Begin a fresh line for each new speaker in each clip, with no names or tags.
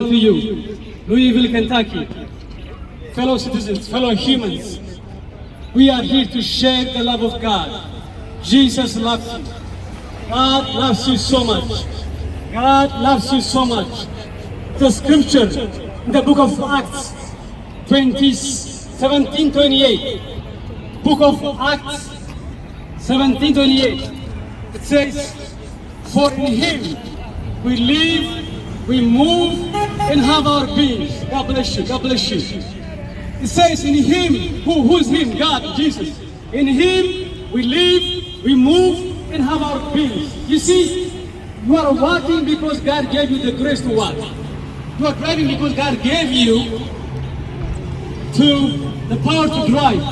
To you, Louisville, Kentucky, fellow citizens, fellow humans, we are here to share the love of God. Jesus loves you. God loves you so much. God loves you so much. The scripture in the book of Acts 17:28, book of Acts 17:28, it says, for in Him we live, we move, and have our beings. God bless you. God bless you. It says in Him, who's Him? God, Jesus. In Him we live, we move, and have our beings. You see, you are walking because God gave you the grace to walk. You are driving because God gave you the power to drive.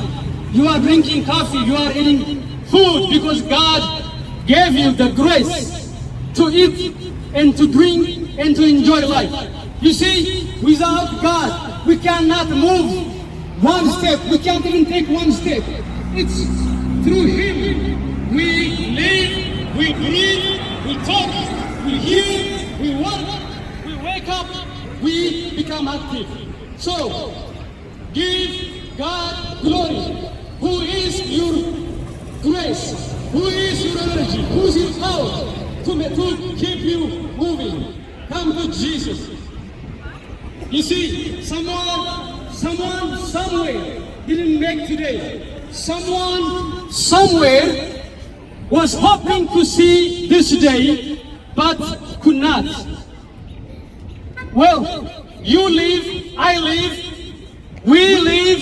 You are drinking coffee, you are eating food because God gave you the grace to eat and to drink and to enjoy life. You see, without God, we cannot move one step. We can't even take one step. It's through Him we live, we breathe, we talk, we hear, we work, we wake up, we become active. So, give God glory. Who is your grace? Who is your energy? Who is your power to keep you moving? Come to Jesus. You see, someone somewhere didn't make today. Someone somewhere was hoping to see this day, but could not. Well, you live, I live, we live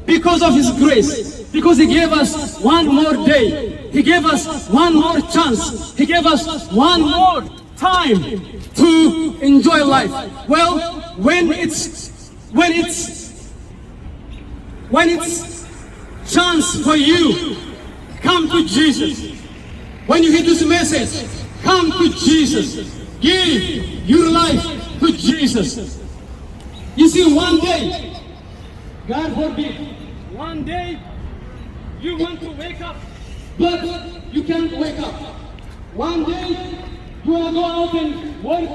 because of His grace. Because He gave us one more day. He gave us one more chance. He gave us one more time to enjoy life. Well, when it's chance for you, come to Jesus. When you hear this message, come to Jesus. Give your life to Jesus. You see, one day, God forbid, one day you want to wake up, but you can't wake up. One day you want to go out and work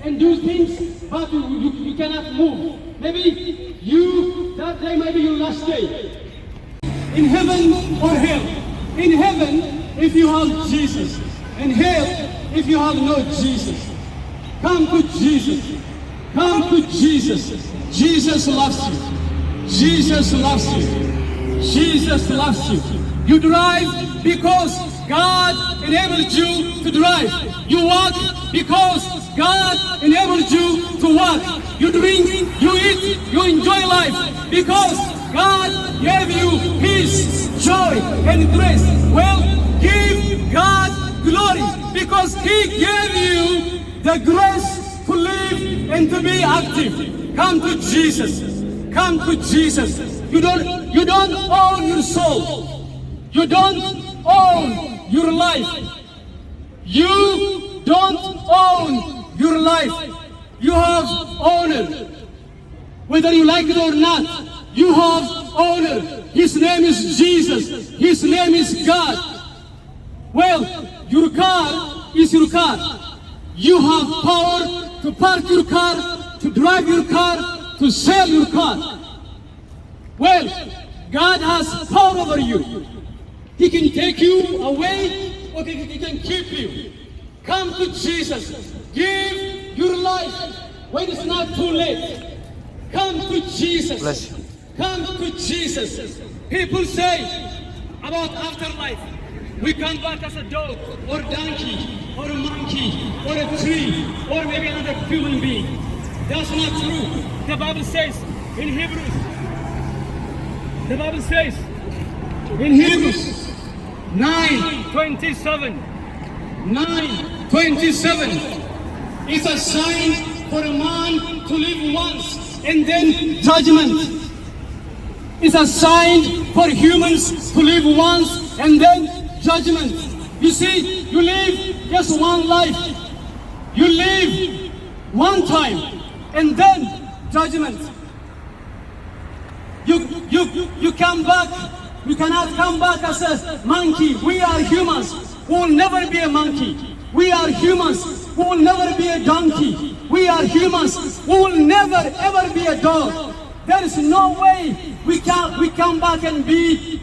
and do things, but you cannot move. Maybe that day might be your last day. In heaven or hell. In heaven, if you have Jesus. In hell, if you have no Jesus. Come to Jesus. Come to Jesus. Jesus loves you. Jesus loves you. Jesus loves you. You drive because God enabled you to drive. You walk because God enabled you to walk. You drink, you eat, you enjoy life because God gave you His joy and grace. Well, give God glory because He gave you the grace to live and to be active. Come to Jesus. Come to Jesus. You don't own your soul. You don't own your life. You don't own your life. You have owner. Whether you like it or not, you have owner. His name is Jesus. His name is God. Well, your car is your car. You have power to park your car, to drive your car, to sell your car. Well, God has power over you. He can take you away or He can keep you. Come to Jesus. Give your life when it's not too late. Come to Jesus.
Bless you.
Come to Jesus. People say about afterlife, we come back as a dog or donkey or a monkey or a tree or maybe another human being. That's not true. The Bible says in Hebrews, in Hebrews 9:27, it's a sign for a man to live once and then judgment. It's a sign for humans to live once and then judgment. You see, you live just one life. You live one time and then judgment. You come back. You cannot come back as a monkey. We are humans. We will never be a monkey. We are humans. We will never be a donkey. We are humans. We will never ever be a dog. There is no way we come back and be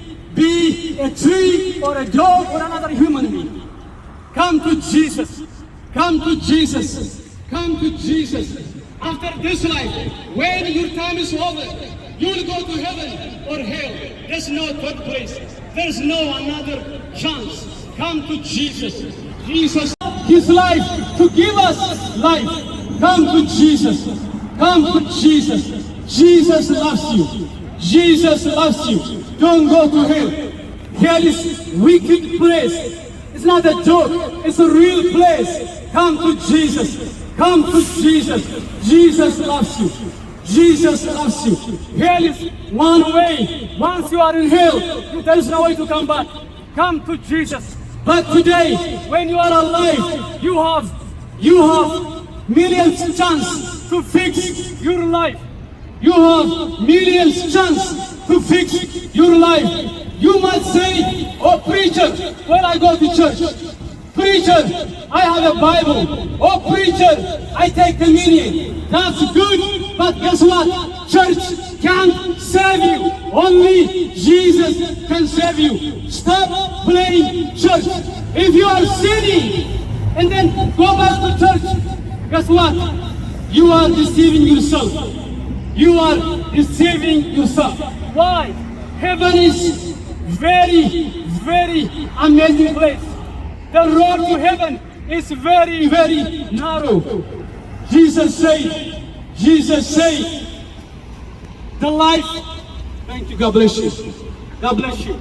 a tree or a dog or another human being. Come to Jesus. Come to Jesus. Come to Jesus. After this life, when your time is over, you will go to heaven or hell. There's no third place. There's no another chance. Come to Jesus. Jesus, His life to give us life. Come to Jesus. Come to Jesus. Jesus loves you. Jesus loves you. Don't go to hell. Hell is wicked place. It's not a joke. It's a real place. Come to Jesus. Come to Jesus. Jesus loves you. Jesus loves you. Hell is one way. Once you are in hell, there is no way to come back. Come to Jesus. But today, when you are alive, you have millions chance to fix your life. You have millions chance to fix your life. You might say, oh preacher, when I go to church, preacher, I have a Bible. Oh preacher, I take communion. That's good, but guess what? Church can't save you. Only Jesus can save you. Stop playing church. If you are sinning and then go back to church, guess what? You are deceiving yourself. You are deceiving yourself. Why? Heaven is very, very amazing place. The road to heaven is very, very narrow. Jesus said, the life, thank you, God bless you. God bless you.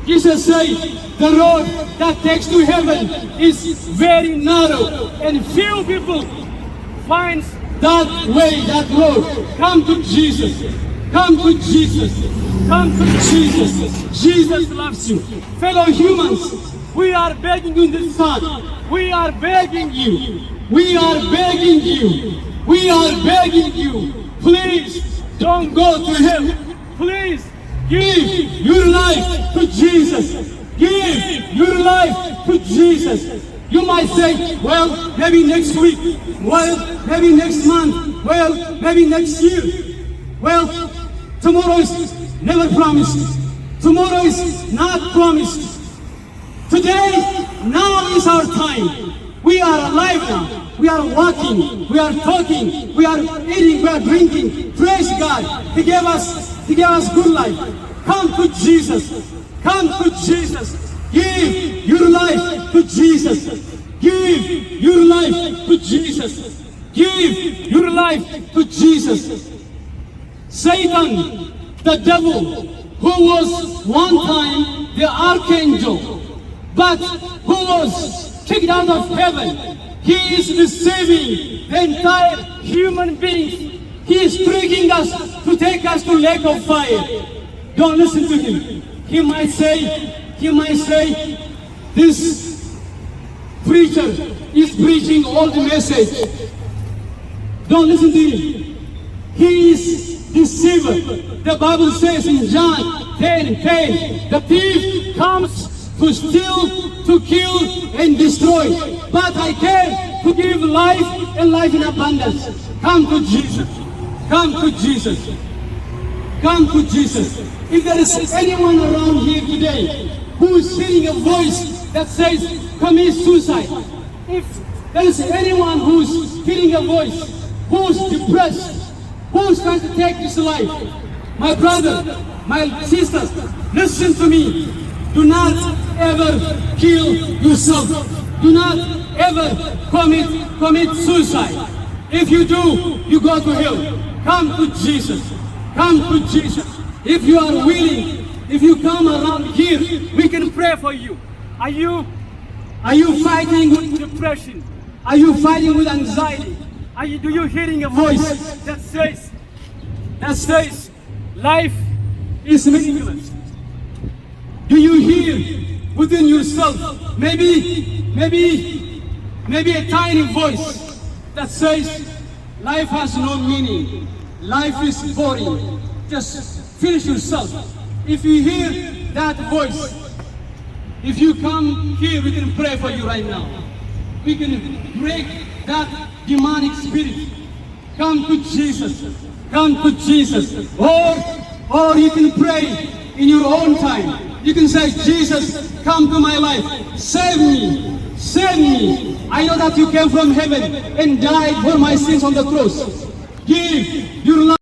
Jesus said, the road that takes to heaven is very narrow and few people find that way, that road. Come to Jesus. Come to Jesus. Come to Jesus. Jesus loves you. Fellow humans, we are begging you this time. We are begging you. We are begging you. We are begging you. Please don't go to hell. Please give your life to Jesus. Give your life to Jesus. You might say, well, maybe next week. Well, maybe next month. Well, maybe next year. Well, tomorrow is never promised. Tomorrow is not promised. Today, now is our time. We are alive now. We are walking. We are talking. We are eating. We are drinking. Praise God. He gave us good life. Come to Jesus. Come to Jesus. Give your life to Jesus. Give your life to Jesus. Give your life to Jesus. Satan, the devil, who was one time the archangel, but who was kicked out of heaven, he is deceiving the entire human beings. He is tricking us to take us to lake of fire. Don't listen to him. He might say, this preacher is preaching all the message. Don't listen to him. He is deceiver. The Bible says in John 10:10, the thief comes to steal, to kill, and destroy. But I came to give life and life in abundance. Come to Jesus. Come to Jesus. Come to Jesus. If there is anyone around here today who is hearing a voice that says, commit suicide. If there is anyone who is hearing a voice, who is depressed, who is trying to take his life, my brother, my sister, listen to me. Do not ever kill yourself. Do not ever commit suicide. If you do, you go to hell. Come to Jesus. Come to Jesus. If you are willing, if you come around here, we can pray for you. Are you fighting with depression? Are you fighting with anxiety? Do you hearing a voice that says life is meaningless? Do you hear within yourself maybe a tiny voice that says life has no meaning, life is boring, just finish yourself? If you hear that voice, if you come here, we can pray for you right now. We can break that demonic spirit. Come to Jesus. Come to Jesus. Or you can pray in your own time. You can say, Jesus, come to my life. Save me. Save me. I know that you came from heaven and died for my sins on the cross. Give your life.